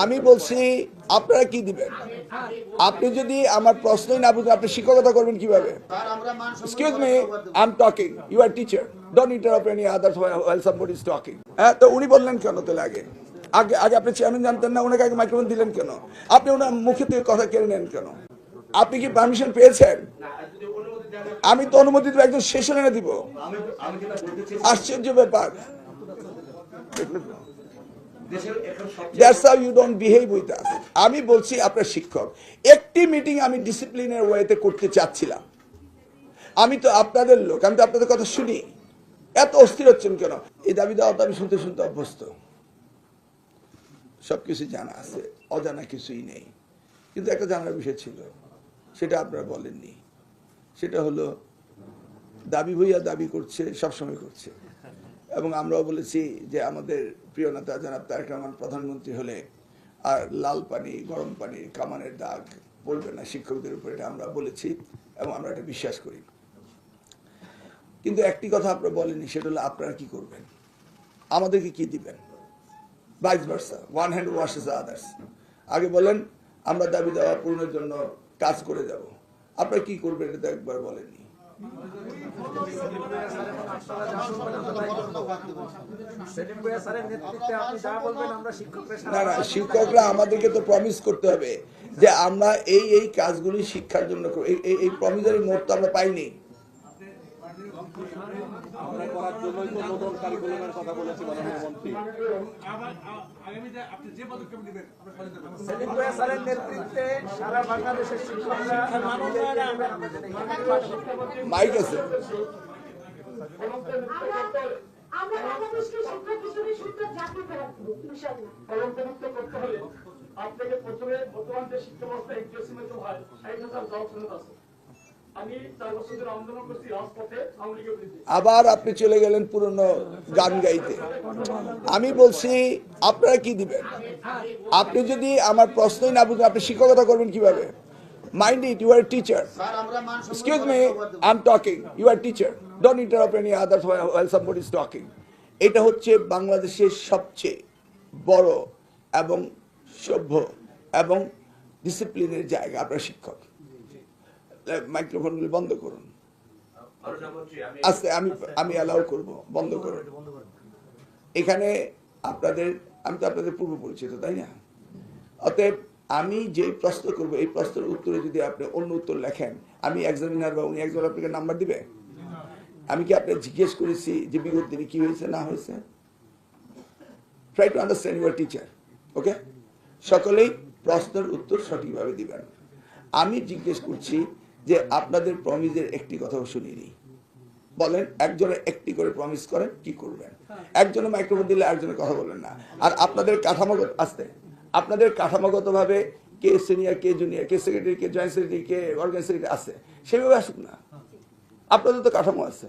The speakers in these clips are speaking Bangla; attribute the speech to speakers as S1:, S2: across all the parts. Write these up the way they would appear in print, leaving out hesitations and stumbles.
S1: আমি বলছি আপনারা কি দিবেন? আপনি যদি আমার প্রশ্নই না বুঝেন আপনি শিক্ষকতা করবেন কিভাবে? Excuse me, I am talking, you are teacher, don't interrupt any others while somebody is talking. হ্যাঁ, তো উনি বললেন কেন তাহলে আগে আগে আগে আপনি চেয়ারম্যান জানতেন না, ওনাকে আগে মাইক্রোফোন দিলেন কেন? আপনি ওনার মুখে থেকে কথা কেড়ে নেন কেন? আপনি কি পারমিশন পেয়েছেন? আমি তো অনুমতি দেবো, একজন সেশনে এনে দিব। আশ্চর্য ব্যাপার। That's how you don't behave with us. আমি বলছি আপনার শিক্ষক, একটি মিটিং আমি ডিসিপ্লিনের ওয়েতে করতে চাচ্ছিলাম। আমি তো আপনাদের লোক, আমি তো আপনাদের কথা শুনি। এত অস্থির হচ্ছেন কেন? এই দাবি দাওয়া তো আমি শুনতে শুনতে অভ্যস্ত, সবকিছু জানা আছে, অজানা কিছুই নেই। কিন্তু একটা জানার বিষয় ছিল, সেটা আপনারা বলেননি। সেটা হলো দাবি ভইয়া দাবি করছে, সবসময় করছে। এবং আমরাও বলেছি যে আমাদের প্রিয় নেতা জনাব তারেক রহমান প্রধানমন্ত্রী হলে আর লাল পানি গরম পানি কামানের দাগ বলবে না শিক্ষকদের উপর, এটা আমরা বলেছি এবং আমরা এটা বিশ্বাস করি। কিন্তু একটি কথা আপনারা বলেননি, সেটা হলো আপনারা কি করবেন, আমাদেরকে কি দিবেন? Vice versa, one hand washes the others. আগে বলেন আমরা দাবি দেওয়া পূরণের জন্য কাজ করে যাব, আপনারা কি করবেন এটা তো একবার বলেননি। না না, শিক্ষকরা আমাদেরকে তো প্রমিস করতে হবে যে আমরা এই এই কাজগুলি শিক্ষার জন্য এই প্রমিসারি নোট তো আমরা পাইনি। মাইক আছে।
S2: আমরা বাংলাদেশকে শিক্ষা কিশোরী সূত্র জাতি ফেরাবো ইনশাআল্লাহ। কলঙ্কিত করতে হলে আপনাকে প্রথমে বর্তমান যে শিক্ষা ব্যবস্থা এক্সিমেন্ট হয় ৬০,০০০ জব শূন্য আছে। আমি ৪ বছর ধরে আন্দোলন করছি রাজপথে আওয়ামী লীগের বিরুদ্ধে।
S1: আবার আপনি চলে গেলেন পুরনো গান গাইতে। আমি বলছি আপনারা কি দিবেন? আপনি যদি আমার প্রশ্নই না বুঝেন আপনি শিক্ষকতা করবেন কিভাবে? Mind it, you are a teacher. Excuse me, I'm talking. You are a teacher. Don't interrupt any others while somebody is talking. এটা হচ্ছে বাংলাদেশের সবচেয়ে বড় এবং সভ্য এবং ডিসিপ্লিনের জায়গা। আপনার শিক্ষক, মাইক্রোফোনগুলি বন্ধ করুন। আস্তে আমি অ্যালাউ করব, বন্ধ করুন। এখানে আপনাদের, আমি তো আপনাদের পূর্ব পরিচিত, তাই না? অতএব আমি যে প্রশ্ন করব এই প্রশ্নের উত্তরে যদি আপনি অন্য উত্তর লেখেন, আমি এক্সামিনার বা উনি একজন আপনাকে নাম্বার দিবে? আমি কি আপনাকে জিজ্ঞেস করেছি যে বিগত দিনে কি হয়েছে না হয়েছে? Try to understand your teacher, okay? সকলেই প্রশ্নের উত্তর সঠিকভাবে দিবেন। আমি জিজ্ঞেস করছি যে আপনাদের প্রমিসের একটি কথাও শুনিনি। বলেন একজনের একটি করে প্রমিস করেন, কি করবেন? একজনের মাইক্রোফোন দিলে একজনের কথা বলেন না। আর আপনাদের কাঠামোগত আসতে, আপনাদের কাঠামোগতভাবে কে সিনিয়র কে জুনিয়র কে সেক্রেটারি কে জয়েন্ট সেক্রেটারি কে অর্গানাইজ সেক্রেটারি আছে, সেভাবে আসুক না। আপনাদের তো কাঠামো আছে।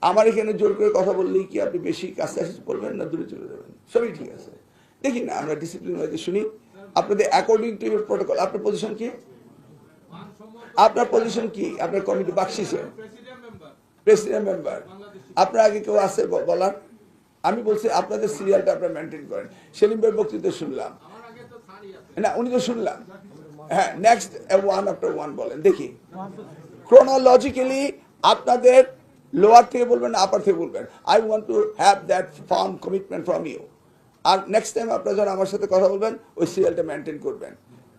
S1: আমার এখানে জোর করে কথা বললেই কি আপনি বেশি কাছে আসে বলবেন না দূরে চলে যাবেন? সবই ঠিক আছে। দেখি না আমরা ডিসিপ্লিন ওয়াইজে শুনি আপনাদের অ্যাকর্ডিং টু ইউর প্রটোকল। আপনার পজিশন কি? আপনার পজিশন কি? আপনার কমিটি বাক্সিসে প্রেসিডেন্ট মেম্বার, আপনার আগে কেউ আছে বলার? আমি বলছি আপনাদের সিরিয়ালটা আপনারা মেনটেন করেন। সেলিম ভাইয়ের বক্তৃতা শুনলাম না, উনি তো শুনলাম। হ্যাঁ, নেক্সট ওয়ান আফটার ওয়ান বলেন দেখি। ক্রোনোলজিক্যালি আপনাদের লোয়ার থেকে বলবেন না আপার থেকে বলবেন। I want to have that firm commitment from you. আর নেক্সট টাইম আপনারা যখন আমার সাথে কথা বলবেন ওই সিরিয়ালটা মেনটেন করবেন।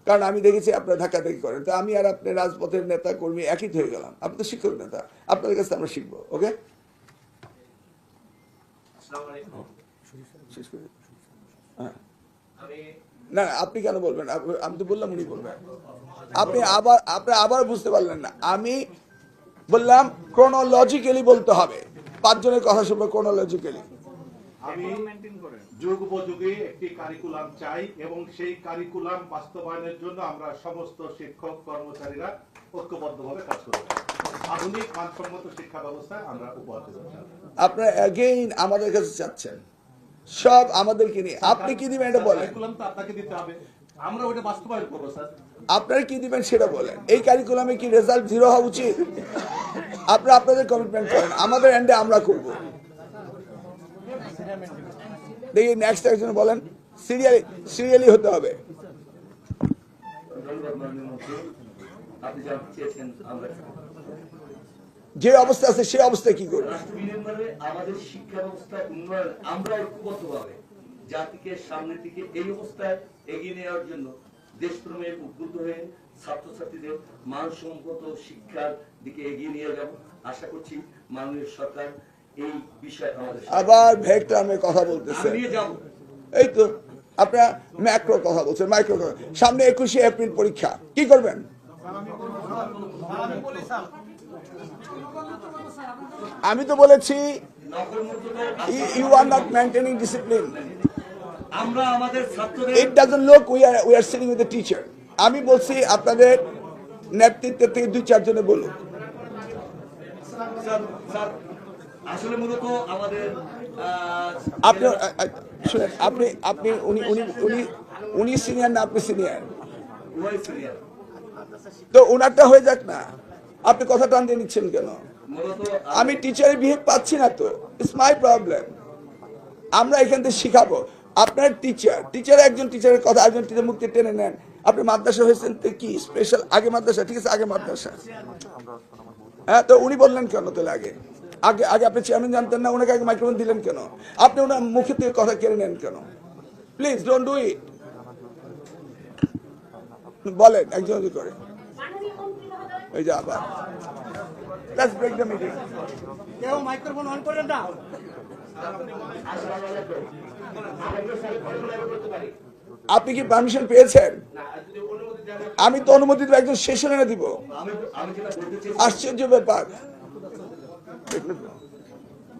S1: কারণ আমি দেখেছি আপনারা ধাক্কাধাক্কি করেন। তো আমি আর আপনি রাজপথের নেতা কর্মী একই হয়ে গেলাম। আপনি তো শিক্ষক নেতা, আপনাদের কাছে আমরা শিখবো, ওকে? না আপনি কেন বলবেন? আমি তো বললাম উনি বলবেন। আপনি আবার বুঝতে পারলেন না। আমি বললাম ক্রোনোলজিক্যালি বলতে হবে। 5 জনের কথা শুনবো ক্রোনোলজিক্যালি।
S3: আমি যুগ উপযোগী একটি কারিকুলাম চাই এবং সেই কারিকুলাম বাস্তবায়নের জন্য আমরা সমস্ত শিক্ষক কর্মচারীরা ঐক্যবদ্ধভাবে কাজ করব। আধুনিক মানসম্মত শিক্ষা ব্যবস্থায় আমরা উপহার দেব।
S1: আপনারা এগেইন আমাদের কাছে চাচ্ছেন সব আমাদেরকে নিয়ে। আপনি কি দিবেন এটা বলেন।
S3: কারিকুলাম তো আপনাকে দিতে হবে, আমরা ওটা বাস্তবায়ন করব স্যার।
S1: আপনারা কি দিবেন সেটা বলেন। এই কারিকুলামে কি রেজাল্ট 0 হওয়া উচিত? আপনারা আপনাদের কমিটমেন্ট করেন, আমাদের এন্ডে আমরা করব। দেখি নেক্সট একজন বলেন। সিরিয়ালি হতে হবে।
S4: ধন্যবাদ মাননীয় মন্ত্রী, আপনি জানতে চেয়েছেন আমরা
S1: যে অবস্থা আছে সেই অবস্থায় কি করবে?
S4: রাষ্ট্র বিনির্মাণে আমাদের শিক্ষা ব্যবস্থা উন্নয়ন আমরা ঐক্যবদ্ধভাবে জাতিকে সামনের দিকে এই অবস্থায় এগিয়ে নেওয়ার জন্য দেশপ্রেমে উদ্বুদ্ধ হয়ে ছাত্রছাত্রীদের মানসম্মত শিক্ষার দিকে এগিয়ে নিয়ে যাব। আশা করছি মাননীয় সরকার এই বিষয়ে আমাদের
S1: আবার ভেগ টার্মে কথা বলতেছে।
S4: নিয়ে যাব।
S1: এই তো আপনারা ম্যাক্রো কথা বলছেন, মাইক্রো কথা। সামনে 21শে এপ্রিল পরীক্ষা, কি করবেন? আমি তো বলেছি you are not maintaining discipline.
S4: আমরা আমাদের ছাত্রদের
S1: it doesn't look we are sitting with the teacher. আমি বলছি আপনাদের নেতৃত্বের থেকে 2-4 জনে বলুন।
S4: স্যার আসলে মূলত আমাদের
S1: আপনি শুনেন, আপনি উনি সিনিয়র না আপনি সিনিয়র?
S4: উভয় সিনিয়র
S1: তো ওনারটা হয়ে যাক না, আপনি কথা টান দিয়ে নিচ্ছেন কেন?
S4: মূলত
S1: আমি টিচারের বিহেভ পাচ্ছি না তো, ইটস মাই প্রবলেম। আমরা এখান থেকে শিখাবো। আপনার টিচার একজন টিচারের কথা আরেকজন টিচার মুক্তি টেনে নেন। আপনি মাদ্রাসা হয়েছেন তো কি স্পেশাল? আগে মাদ্রাসা, ঠিক আছে, আগে মাদ্রাসা। হ্যাঁ, তো উনি বললেন কেন তাহলে? আগে আগে আগে আপনি চেয়ারম্যান জানতেন না, ওনাকে আগে মাইক্রোফোন দিলেন কেন? আপনি ওনার মুখে থেকে কথা কেড়ে নেন কেন? Please don't do it. বলেন একজন করে।
S2: মাননীয় মন্ত্রী মহোদয়,
S1: ওই যে আবার লেটস ব্রেক দ্য মিটিং।
S5: কেউ মাইক্রোফোন অন করেন না।
S1: আপনি কি পারমিশন পেয়েছেন? আমি তো অনুমতি দেব, একজন সেশনে দিব।
S4: আমি যেটা বলতে চাই
S1: আশ্চর্য ব্যাপার।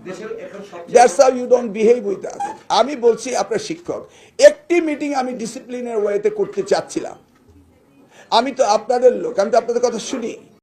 S4: দেশের এখন সবচেয়ে
S1: that's how you don't behave with us. আমি বলছি আপনার শিক্ষক, একটি মিটিং আমি ডিসিপ্লিনের ওয়েতে করতে চাচ্ছিলাম। আমি তো আপনাদের লোক, আমি তো আপনাদের কথা শুনি।